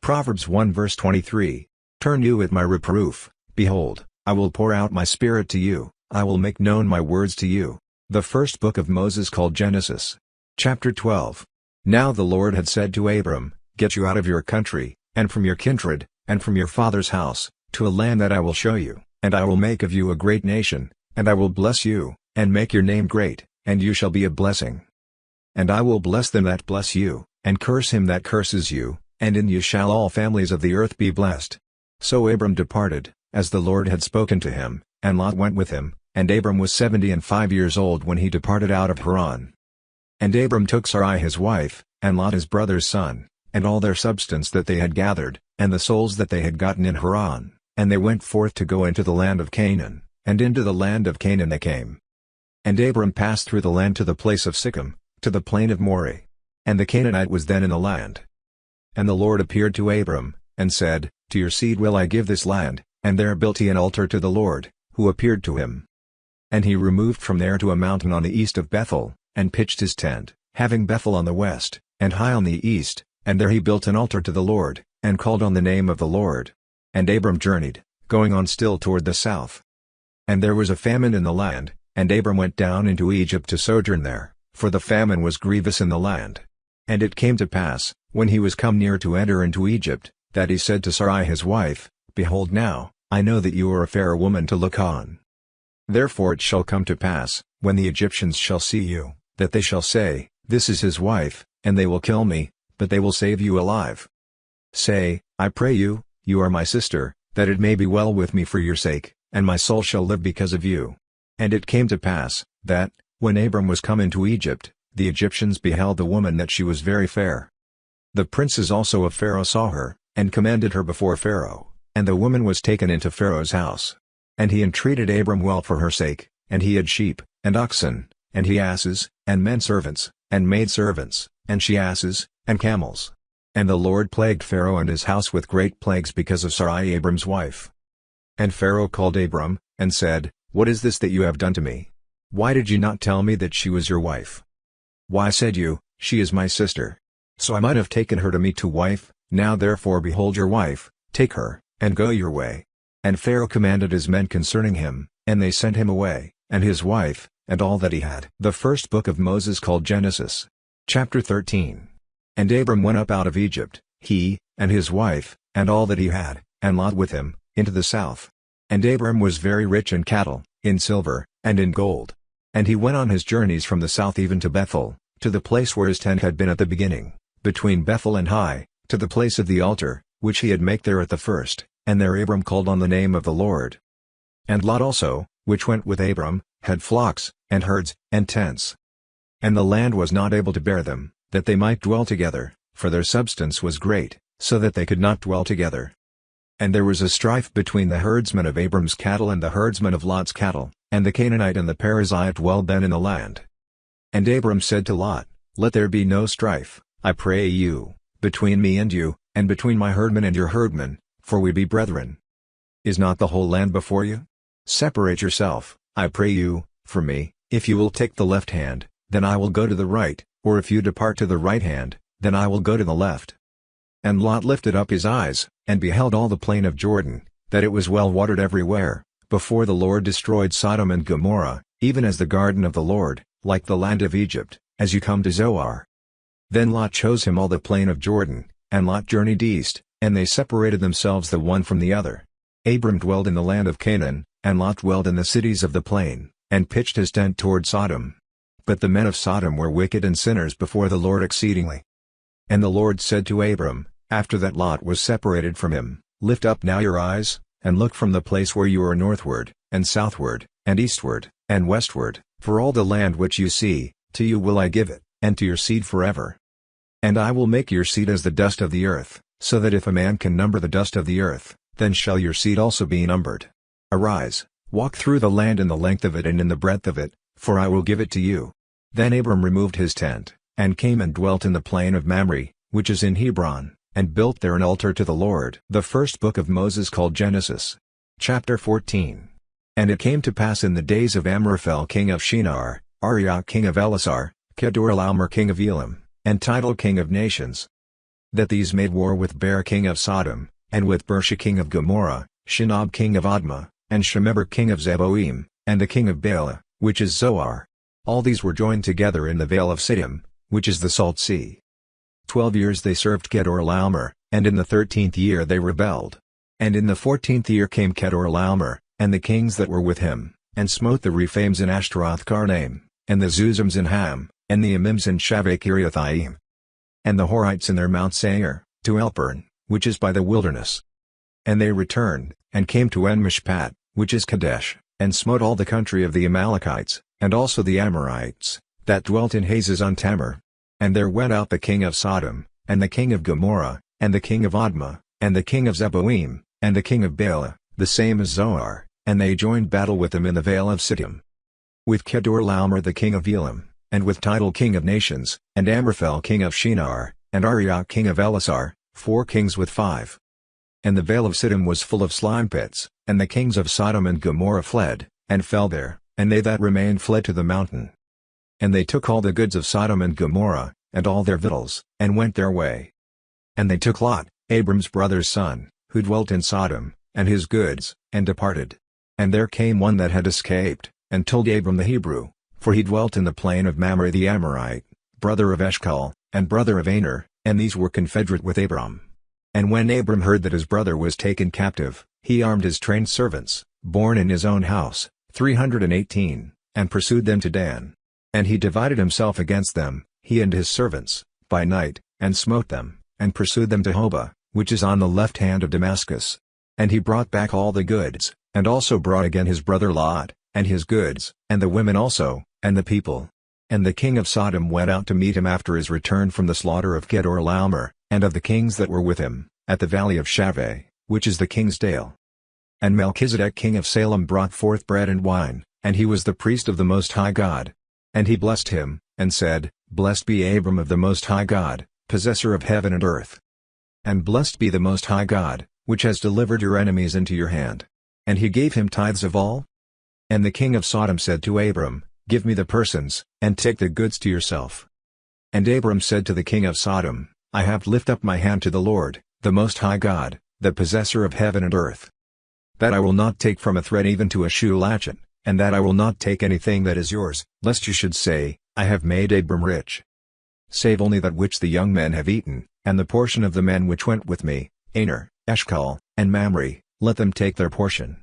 Proverbs 1 verse 23. Turn you at my reproof, behold, I will pour out my spirit to you, I will make known my words to you. The first book of Moses called Genesis. Chapter 12. Now the Lord had said to Abram, Get you out of your country, and from your kindred, and from your father's house, to a land that I will show you, and I will make of you a great nation, and I will bless you, and make your name great, and you shall be a blessing. And I will bless them that bless you, and curse him that curses you, and in you shall all families of the earth be blessed. So Abram departed, as the Lord had spoken to him, and Lot went with him, and Abram was 75 years old when he departed out of Haran. And Abram took Sarai his wife, and Lot his brother's son, and all their substance that they had gathered, and the souls that they had gotten in Haran, and they went forth to go into the land of Canaan, and into the land of Canaan they came. And Abram passed through the land to the place of Sichem, to the plain of Moreh. And the Canaanite was then in the land. And the Lord appeared to Abram, and said, To your seed will I give this land, and there built he an altar to the Lord, who appeared to him. And he removed from there to a mountain on the east of Bethel, and pitched his tent, having Bethel on the west, and Hai on the east, and there he built an altar to the Lord, and called on the name of the Lord. And Abram journeyed, going on still toward the south. And there was a famine in the land, and Abram went down into Egypt to sojourn there, for the famine was grievous in the land. And it came to pass, when he was come near to enter into Egypt, that he said to Sarai his wife, Behold now, I know that you are a fair woman to look on. Therefore it shall come to pass, when the Egyptians shall see you, that they shall say, This is his wife, and they will kill me, but they will save you alive. Say, I pray you, You are my sister, that it may be well with me for your sake, and my soul shall live because of you. And it came to pass, that, when Abram was come into Egypt, the Egyptians beheld the woman that she was very fair. The princes also of Pharaoh saw her, and commanded her before Pharaoh, and the woman was taken into Pharaoh's house. And he entreated Abram well for her sake, and he had sheep, and oxen, and he asses, and men servants, and maidservants, and she asses, and camels. And the Lord plagued Pharaoh and his house with great plagues because of Sarai Abram's wife. And Pharaoh called Abram, and said, What is this that you have done to me? Why did you not tell me that she was your wife? Why said you, She is my sister? So I might have taken her to me to wife. Now therefore behold your wife, take her, and go your way. And Pharaoh commanded his men concerning him, and they sent him away, and his wife, and all that he had. The first book of Moses called Genesis. Chapter 13. And Abram went up out of Egypt, he, and his wife, and all that he had, and Lot with him, into the south. And Abram was very rich in cattle, in silver, and in gold. And he went on his journeys from the south even to Bethel, to the place where his tent had been at the beginning, between Bethel and Hai, to the place of the altar, which he had made there at the first, and there Abram called on the name of the Lord. And Lot also, which went with Abram, had flocks, and herds, and tents. And the land was not able to bear them, that they might dwell together, for their substance was great, so that they could not dwell together. And there was a strife between the herdsmen of Abram's cattle and the herdsmen of Lot's cattle, and the Canaanite and the Perizzite dwelled then in the land. And Abram said to Lot, Let there be no strife, I pray you, between me and you, and between my herdmen and your herdmen, for we be brethren. Is not the whole land before you? Separate yourself, I pray you, from me. If you will take the left hand, then I will go to the right, or if you depart to the right hand, then I will go to the left. And Lot lifted up his eyes, and beheld all the plain of Jordan, that it was well watered everywhere, before the Lord destroyed Sodom and Gomorrah, even as the garden of the Lord, like the land of Egypt, as you come to Zoar. Then Lot chose him all the plain of Jordan, and Lot journeyed east, and they separated themselves the one from the other. Abram dwelled in the land of Canaan, and Lot dwelled in the cities of the plain, and pitched his tent toward Sodom. But the men of Sodom were wicked and sinners before the Lord exceedingly. And the Lord said to Abram, after that Lot was separated from him, Lift up now your eyes, and look from the place where you are northward, and southward, and eastward, and westward, for all the land which you see, to you will I give it, and to your seed forever. And I will make your seed as the dust of the earth, so that if a man can number the dust of the earth, then shall your seed also be numbered. Arise, walk through the land in the length of it and in the breadth of it, for I will give it to you. Then Abram removed his tent, and came and dwelt in the plain of Mamre, which is in Hebron, and built there an altar to the Lord. The first book of Moses called Genesis. Chapter 14. And it came to pass in the days of Amraphel king of Shinar, Arioch king of Elasar, Kedorlaomer king of Elam, and Tidal king of nations, that these made war with Ber king of Sodom, and with Bersha king of Gomorrah, Shinab king of Admah, and Shemeber king of Zeboim, and the king of Bela, which is Zoar. All these were joined together in the vale of Siddim, which is the Salt Sea. 12 years they served Kedorlaomer, and in the 13th year they rebelled. And in the 14th year came Kedorlaomer, and the kings that were with him, and smote the Rephaims in Ashtaroth Karnaim, and the Zuzims in Ham, and the Amims in Shaveh Kiriathaim, and the Horites in their Mount Seir, to Elpern, which is by the wilderness. And they returned, and came to En-Mishpat, which is Kadesh, and smote all the country of the Amalekites, and also the Amorites, that dwelt in Hazazon-Tamar. And there went out the king of Sodom, and the king of Gomorrah, and the king of Admah, and the king of Zeboim, and the king of Bela, the same as Zoar, and they joined battle with them in the vale of Siddim. With Kedorlaomer the king of Elam, and with Tidal king of nations, and Amraphel king of Shinar, and Arioch king of Elasar, 4 kings with 5. And the vale of Siddim was full of slime pits, and the kings of Sodom and Gomorrah fled, and fell there, and they that remained fled to the mountain. And they took all the goods of Sodom and Gomorrah, and all their victuals, and went their way. And they took Lot, Abram's brother's son, who dwelt in Sodom, and his goods, and departed. And there came one that had escaped, and told Abram the Hebrew, for he dwelt in the plain of Mamre the Amorite, brother of Eshcol, and brother of Aner, and these were confederate with Abram. And when Abram heard that his brother was taken captive, he armed his trained servants, born in his own house, 318, and pursued them to Dan. And he divided himself against them, he and his servants, by night, and smote them, and pursued them to Hobah, which is on the left hand of Damascus. And he brought back all the goods, and also brought again his brother Lot, and his goods, and the women also, and the people. And the king of Sodom went out to meet him after his return from the slaughter of Kedorlaomer, and of the kings that were with him, at the valley of Shaveh, which is the king's dale. And Melchizedek king of Salem brought forth bread and wine, and he was the priest of the Most High God. And he blessed him, and said, Blessed be Abram of the Most High God, possessor of heaven and earth. And blessed be the Most High God, which has delivered your enemies into your hand. And he gave him tithes of all. And the king of Sodom said to Abram, Give me the persons, and take the goods to yourself. And Abram said to the king of Sodom, I have lifted up my hand to the Lord, the Most High God, the possessor of heaven and earth, that I will not take from a thread even to a shoe latchet, and that I will not take anything that is yours, lest you should say, I have made Abram rich. Save only that which the young men have eaten, and the portion of the men which went with me, Aner, Eshcol, and Mamre, let them take their portion.